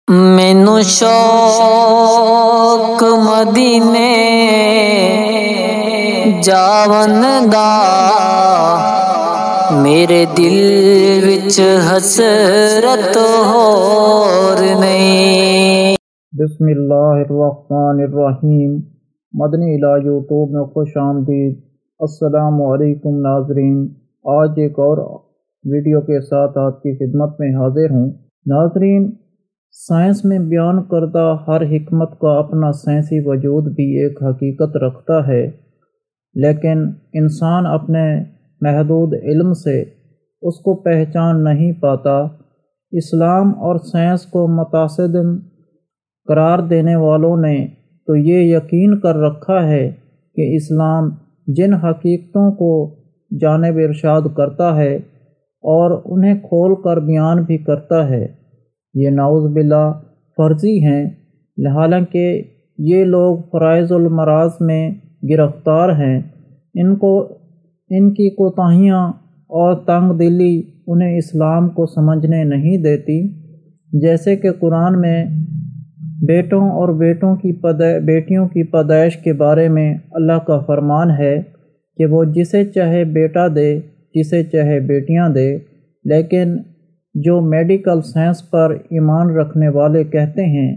مینوں شوق مدینے جاون دا، میرے دل وچ حسرت ہور نہیں۔ بسم اللہ الرحمن الرحیم۔ مدنی علاج یوٹیوب میں خوش آمدید۔ السلام علیکم ناظرین، آج ایک اور ویڈیو کے ساتھ آپ کی خدمت میں حاضر ہوں۔ ناظرین، سائنس میں بیان کردہ ہر حکمت کا اپنا سائنسی وجود بھی ایک حقیقت رکھتا ہے، لیکن انسان اپنے محدود علم سے اس کو پہچان نہیں پاتا۔ اسلام اور سائنس کو متصادم قرار دینے والوں نے تو یہ یقین کر رکھا ہے کہ اسلام جن حقیقتوں کو جانب ارشاد کرتا ہے اور انہیں کھول کر بیان بھی کرتا ہے، یہ نعوذ باللہ فرضی ہیں، حالانکہ یہ لوگ فرائض المراض میں گرفتار ہیں۔ ان کی کوتاہیاں اور تنگ دلی انہیں اسلام کو سمجھنے نہیں دیتی۔ جیسے کہ قرآن میں بیٹوں اور بیٹیوں کی پیدائش کے بارے میں اللہ کا فرمان ہے کہ وہ جسے چاہے بیٹا دے، جسے چاہے بیٹیاں دے، لیکن جو میڈیکل سائنس پر ایمان رکھنے والے کہتے ہیں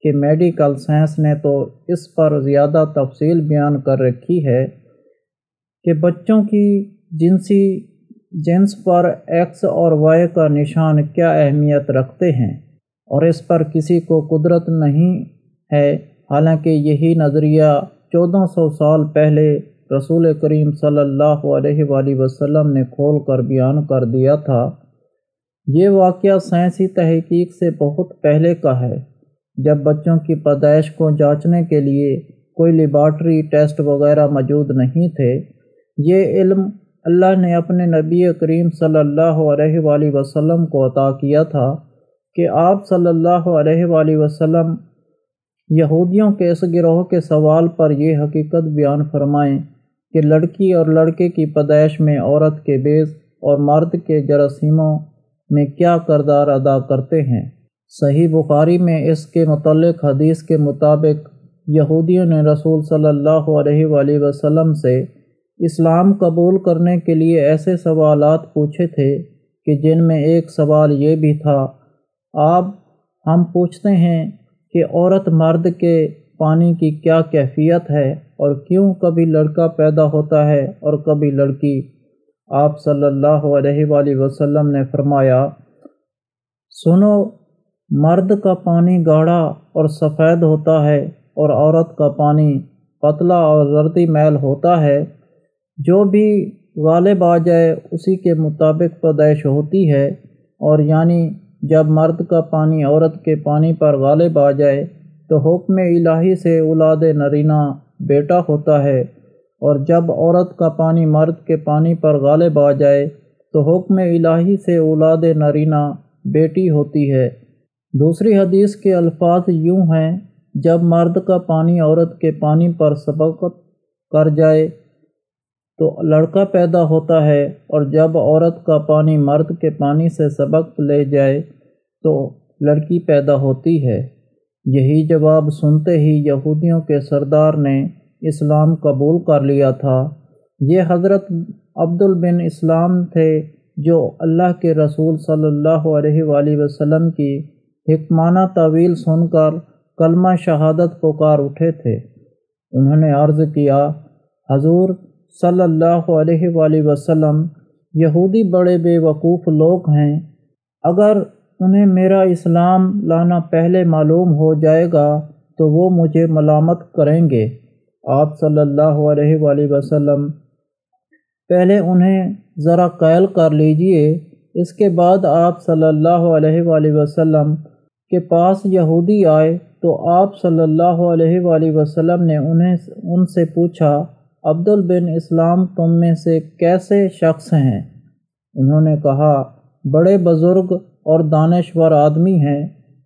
کہ میڈیکل سائنس نے تو اس پر زیادہ تفصیل بیان کر رکھی ہے کہ بچوں کی جنس پر ایکس اور وائی کا نشان کیا اہمیت رکھتے ہیں، اور اس پر کسی کو قدرت نہیں ہے، حالانکہ یہی نظریہ 1400 سال پہلے رسول کریم صلی اللہ علیہ وآلہ وسلم نے کھول کر بیان کر دیا تھا۔ یہ واقعہ سائنسی تحقیق سے بہت پہلے کا ہے، جب بچوں کی پیدائش کو جانچنے کے لیے کوئی لیبارٹری ٹیسٹ وغیرہ موجود نہیں تھے۔ یہ علم اللہ نے اپنے نبی کریم صلی اللہ علیہ وآلہ وسلم کو عطا کیا تھا کہ آپ صلی اللہ علیہ وآلہ وسلم یہودیوں کے اس گروہ کے سوال پر یہ حقیقت بیان فرمائیں کہ لڑکی اور لڑکے کی پیدائش میں عورت کے بیض اور مرد کے جراثیموں میں کیا کردار ادا کرتے ہیں۔ صحیح بخاری میں اس کے متعلق حدیث کے مطابق یہودیوں نے رسول صلی اللہ علیہ وآلہ وسلم سے اسلام قبول کرنے کے لیے ایسے سوالات پوچھے تھے کہ جن میں ایک سوال یہ بھی تھا، ہم پوچھتے ہیں کہ عورت مرد کے پانی کی کیا کیفیت ہے اور کیوں کبھی لڑکا پیدا ہوتا ہے اور کبھی لڑکی؟ آپ صلی اللہ علیہ وآلہ وسلم نے فرمایا، سنو، مرد کا پانی گاڑھا اور سفید ہوتا ہے اور عورت کا پانی پتلا اور زردی میل ہوتا ہے۔ جو بھی غالب آ جائے اسی کے مطابق پیدائش ہوتی ہے، اور یعنی جب مرد کا پانی عورت کے پانی پر غالب آ جائے تو حکم الہی سے اولاد نرینہ بیٹا ہوتا ہے، اور جب عورت کا پانی مرد کے پانی پر غالب آ جائے تو حکم الہی سے اولاد نرینہ بیٹی ہوتی ہے۔ دوسری حدیث کے الفاظ یوں ہیں، جب مرد کا پانی عورت کے پانی پر سبقت کر جائے تو لڑکا پیدا ہوتا ہے، اور جب عورت کا پانی مرد کے پانی سے سبقت لے جائے تو لڑکی پیدا ہوتی ہے۔ یہی جواب سنتے ہی یہودیوں کے سردار نے اسلام قبول کر لیا تھا۔ یہ حضرت عبد بن اسلام تھے جو اللہ کے رسول صلی اللہ علیہ وآلہ وسلم کی حکمانہ تعویل سن کر کلمہ شہادت پکار اٹھے تھے۔ انہوں نے عرض کیا، حضور صلی اللہ علیہ وآلہ وسلم، یہودی بڑے بے وقوف لوگ ہیں، اگر انہیں میرا اسلام لانا پہلے معلوم ہو جائے گا تو وہ مجھے ملامت کریں گے۔ آپ صلی اللہ علیہ وآلہ وسلم پہلے انہیں ذرا قائل کر لیجئے۔ اس کے بعد آپ صلی اللہ علیہ وآلہ وسلم کے پاس یہودی آئے تو آپ صلی اللہ علیہ وآلہ وسلم نے ان سے پوچھا، عبد بن اسلام تم میں سے کیسے شخص ہیں؟ انہوں نے کہا، بڑے بزرگ اور دانشور آدمی ہیں،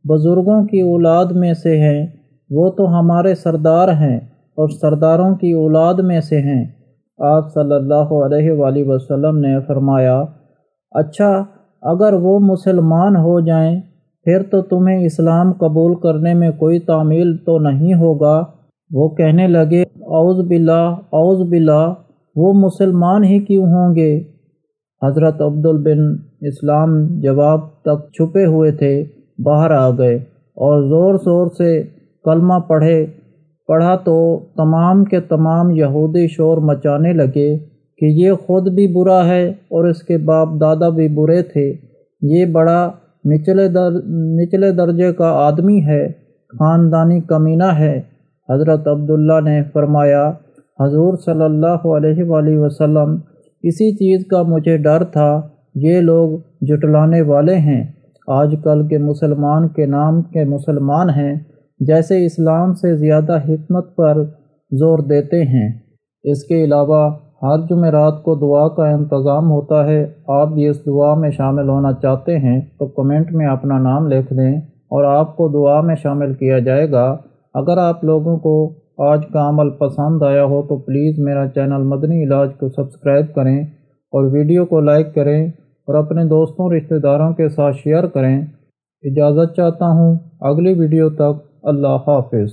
بزرگوں کی اولاد میں سے ہیں، وہ تو ہمارے سردار ہیں اور سرداروں کی اولاد میں سے ہیں۔ آپ صلی اللہ علیہ وآلہ وسلم نے فرمایا، اچھا، اگر وہ مسلمان ہو جائیں پھر تو تمہیں اسلام قبول کرنے میں کوئی تعمیل تو نہیں ہوگا۔ وہ کہنے لگے اعوذ باللہ، وہ مسلمان ہی کیوں ہوں گے؟ حضرت عبدل بن اسلام جواب تک چھپے ہوئے تھے، باہر آ گئے اور زور زور سے کلمہ پڑھا تو تمام کے تمام یہودی شور مچانے لگے کہ یہ خود بھی برا ہے اور اس کے باپ دادا بھی برے تھے، یہ بڑا نچلے درجے کا آدمی ہے، خاندانی کمینہ ہے۔ حضرت عبداللہ نے فرمایا حضور صلی اللہ علیہ وآلہ وسلم، اسی چیز کا مجھے ڈر تھا، یہ لوگ جھٹلانے والے ہیں، آج کل کے مسلمان کے نام کے مسلمان ہیں، جیسے اسلام سے زیادہ حکمت پر زور دیتے ہیں۔ اس کے علاوہ ہر جمعرات کو دعا کا انتظام ہوتا ہے، آپ بھی اس دعا میں شامل ہونا چاہتے ہیں تو کمنٹ میں اپنا نام لکھ دیں اور آپ کو دعا میں شامل کیا جائے گا۔ اگر آپ لوگوں کو آج کا عمل پسند آیا ہو تو پلیز میرا چینل مدنی علاج کو سبسکرائب کریں اور ویڈیو کو لائک کریں اور اپنے دوستوں رشتہ داروں کے ساتھ شیئر کریں۔ اجازت چاہتا ہوں، اگلی ویڈیو تک اللہ حافظ۔